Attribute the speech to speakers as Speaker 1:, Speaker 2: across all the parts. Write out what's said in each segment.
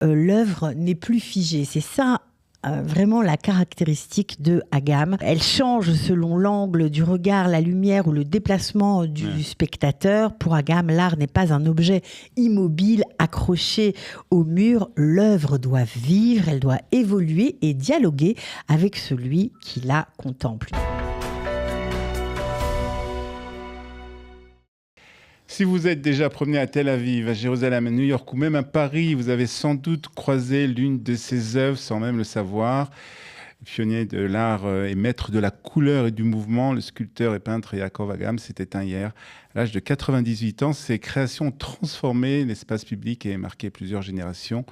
Speaker 1: l'œuvre n'est plus figée. C'est ça vraiment la caractéristique de Agam. Elle change selon l'angle du regard, la lumière ou le déplacement du spectateur. Pour Agam, l'art n'est pas un objet immobile accroché au mur. L'œuvre doit vivre, elle doit évoluer et dialoguer avec celui qui la contemple.
Speaker 2: Si vous êtes déjà promené à Tel Aviv, à Jérusalem, à New York ou même à Paris, vous avez sans doute croisé l'une de ses œuvres sans même le savoir. Pionnier de l'art et maître de la couleur et du mouvement, le sculpteur et peintre Yaakov Agam s'est éteint hier. À l'âge de 98 ans, ses créations ont transformé l'espace public et marqué plusieurs générations.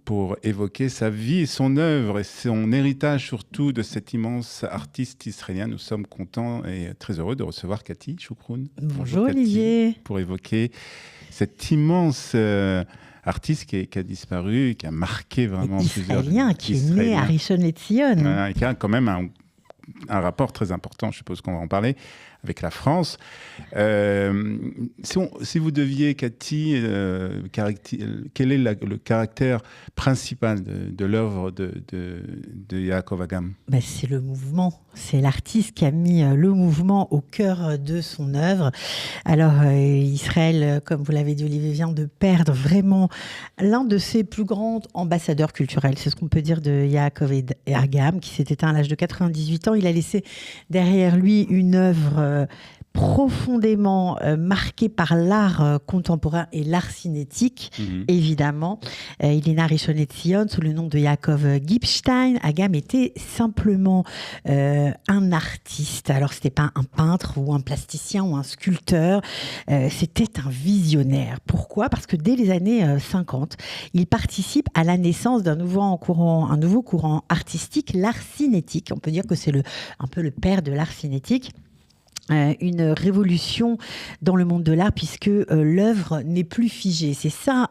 Speaker 2: Pour évoquer sa vie et son œuvre et son héritage surtout de cet immense artiste israélien. Nous sommes contents et très heureux de recevoir Cathy Choukroun.
Speaker 1: Bonjour Olivier.
Speaker 2: Cathy, pour évoquer cet immense artiste qui a disparu, qui a marqué vraiment plusieurs...
Speaker 1: Israélien, qui est né à Rishon LeZion.
Speaker 2: Voilà, et qui a quand même un rapport très important, je suppose qu'on va en parler, avec la France. Si vous deviez, Cathy, quel est le caractère principal de l'œuvre de Yaakov Agam ?
Speaker 1: C'est le mouvement. C'est l'artiste qui a mis le mouvement au cœur de son œuvre. Alors, Israël, comme vous l'avez dit, Olivier, vient de perdre vraiment l'un de ses plus grands ambassadeurs culturels. C'est ce qu'on peut dire de Yaakov Agam, qui s'est éteint à l'âge de 98 ans. Il a laissé derrière lui une œuvre profondément marqué par l'art contemporain et l'art cinétique, évidemment. Il est né à Rishon LeZion sous le nom de Yaakov Gipstein. Agam était simplement un artiste. Alors, ce n'était pas un peintre ou un plasticien ou un sculpteur. C'était un visionnaire. Pourquoi ? Parce que dès les années 50, il participe à la naissance d'un nouveau courant artistique, l'art cinétique. On peut dire que c'est un peu le père de l'art cinétique. Une révolution dans le monde de l'art puisque l'œuvre n'est plus figée. C'est ça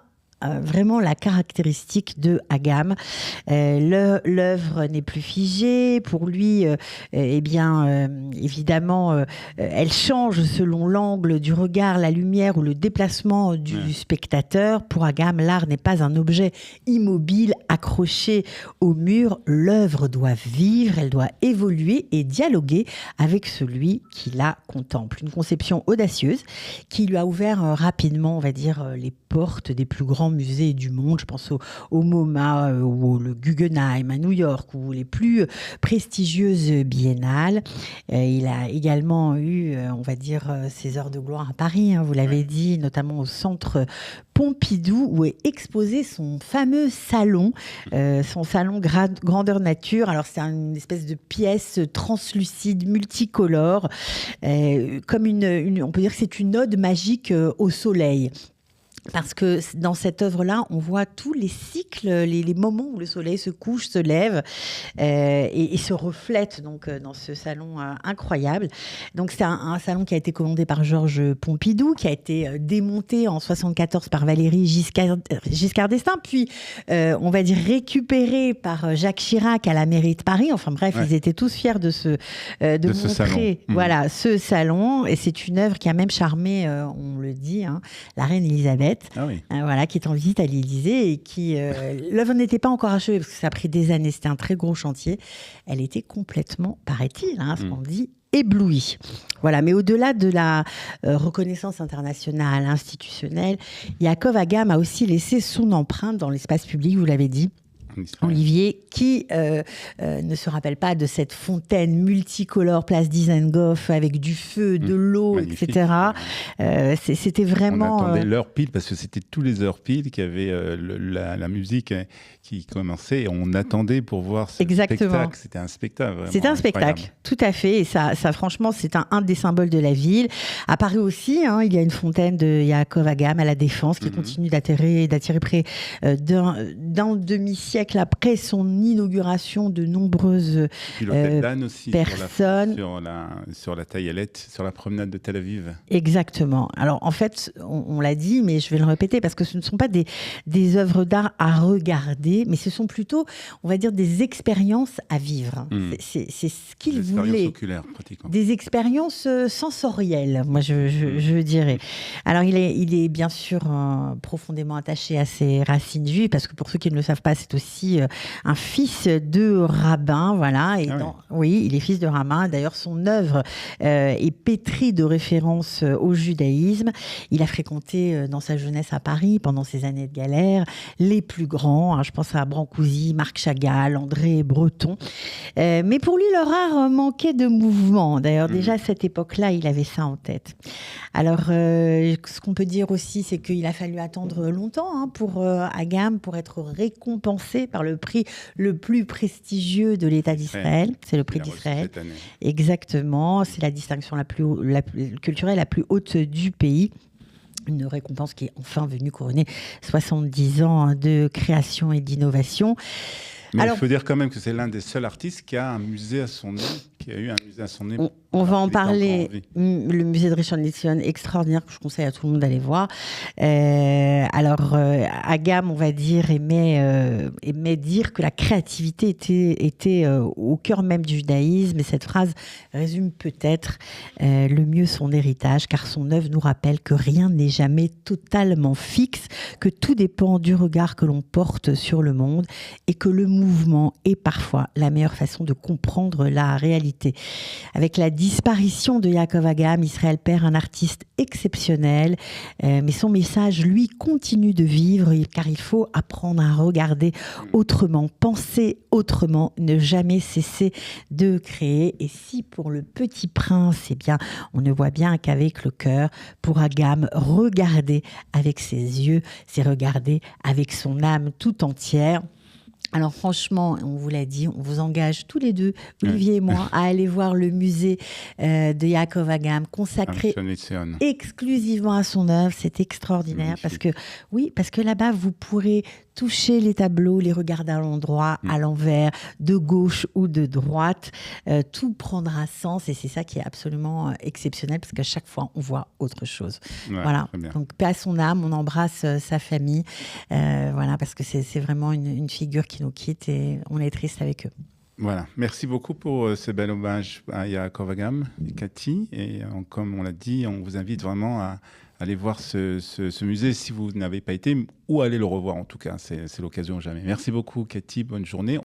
Speaker 1: vraiment la caractéristique de Agam. L'œuvre n'est plus figée. Pour lui, évidemment, elle change selon l'angle du regard, la lumière ou le déplacement du spectateur. Pour Agam, l'art n'est pas un objet immobile accroché au mur. L'œuvre doit vivre, elle doit évoluer et dialoguer avec celui qui la contemple. Une conception audacieuse qui lui a ouvert rapidement, on va dire, les portes des plus grands musées du monde. Je pense au MoMA ou au Guggenheim à New York ou les plus prestigieuses biennales. Il a également eu, on va dire, ses heures de gloire à Paris, vous l'avez dit, notamment au centre Pompidou où est exposé son fameux salon, son salon grandeur nature. Alors c'est une espèce de pièce translucide, multicolore, comme on peut dire que c'est une ode magique au soleil. Parce que dans cette œuvre-là, on voit tous les cycles, les moments où le soleil se couche, se lève et se reflète donc, dans ce salon incroyable. Donc c'est un salon qui a été commandé par Georges Pompidou, qui a été démonté en 1974 par Valéry Giscard d'Estaing, puis on va dire récupéré par Jacques Chirac à la mairie de Paris. Enfin bref, ils étaient tous fiers de montrer ce salon. Et c'est une œuvre qui a même charmé, on le dit, la reine Elisabeth. Qui est en visite à l'Élysée et qui l'œuvre n'était pas encore achevée parce que ça a pris des années, c'était un très gros chantier. Elle était complètement, paraît-il, ce qu'on dit, éblouie. Voilà, mais au-delà de la reconnaissance internationale, institutionnelle, Yaakov Agam a aussi laissé son empreinte dans l'espace public, vous l'avez dit. Olivier, qui ne se rappelle pas de cette fontaine multicolore place Dizengoff avec du feu, de l'eau, etc. C'était vraiment...
Speaker 2: On attendait l'heure pile parce que c'était tous les heures pile qu'il y avait la musique qui commençait et on attendait pour voir ce spectacle. C'était un spectacle.
Speaker 1: C'était un spectacle, tout à fait. Et ça franchement, c'est un des symboles de la ville. À Paris aussi, il y a une fontaine de Yaakov Agam à la Défense qui continue d'attirer près d'un demi-siècle siècle après son inauguration, de nombreuses
Speaker 2: Puis l'hôtel d'Anne aussi,
Speaker 1: personnes.
Speaker 2: Sur la taillelette, sur la promenade de Tel Aviv.
Speaker 1: Exactement. Alors en fait, on l'a dit, mais je vais le répéter parce que ce ne sont pas des œuvres d'art à regarder, mais ce sont plutôt, on va dire, des expériences à vivre. C'est ce qu'il voulait.
Speaker 2: Des expériences oculaires, pratiquement.
Speaker 1: Des expériences sensorielles, moi je dirais. Alors il est bien sûr profondément attaché à ses racines juives, parce que pour ceux qui ne le savent pas, c'est aussi un fils de rabbin, voilà. Et oui, il est fils de rabbin. D'ailleurs, son œuvre est pétrie de références au judaïsme. Il a fréquenté dans sa jeunesse à Paris, pendant ses années de galère, les plus grands. Je pense à Brancusi, Marc Chagall, André Breton. Mais pour lui, leur art manquait de mouvement. D'ailleurs, déjà à cette époque-là, il avait ça en tête. Alors, ce qu'on peut dire aussi, c'est qu'il a fallu attendre longtemps pour Agam pour être récompensé par le prix le plus prestigieux de l'État d'Israël. C'est le prix d'Israël. Exactement. C'est la distinction culturelle la plus haute du pays. Une récompense qui est enfin venue couronner 70 ans de création et d'innovation.
Speaker 2: Mais il faut dire quand même que c'est l'un des seuls artistes qui a un musée à son nom, qui a eu un musée à son nom.
Speaker 1: On va en parler. Le musée de Rishon LeZion, extraordinaire, que je conseille à tout le monde d'aller voir. Agam, on va dire, aimait dire que la créativité était au cœur même du judaïsme. Et cette phrase résume peut-être le mieux son héritage, car son œuvre nous rappelle que rien n'est jamais totalement fixe, que tout dépend du regard que l'on porte sur le monde et que le mouvement est parfois la meilleure façon de comprendre la réalité. Avec la disparition de Yaakov Agam, Israël perd un artiste exceptionnel, mais son message, lui, continue de vivre, car il faut apprendre à regarder autrement, penser autrement, ne jamais cesser de créer. Et si pour le Petit Prince, on ne voit bien qu'avec le cœur, pour Agam, regarder avec ses yeux, c'est regarder avec son âme tout entière. Alors franchement, on vous l'a dit, on vous engage tous les deux, Olivier et moi, à aller voir le musée de Yaakov Agam, consacré exclusivement à son œuvre. C'est extraordinaire parce que là-bas, vous pourrez toucher les tableaux, les regarder à l'endroit, à l'envers, de gauche ou de droite. Tout prendra sens et c'est ça qui est absolument exceptionnel parce qu'à chaque fois, on voit autre chose. Voilà. Donc, paix à son âme, on embrasse sa famille. Parce que c'est vraiment une figure qui nous quitte et on est triste avec eux.
Speaker 2: Voilà, merci beaucoup pour ce bel hommage à Yaakov Agam et Cathy. Et comme on l'a dit, on vous invite vraiment à aller voir ce musée si vous n'avez pas été, ou aller le revoir en tout cas, c'est l'occasion jamais. Merci beaucoup Cathy, bonne journée.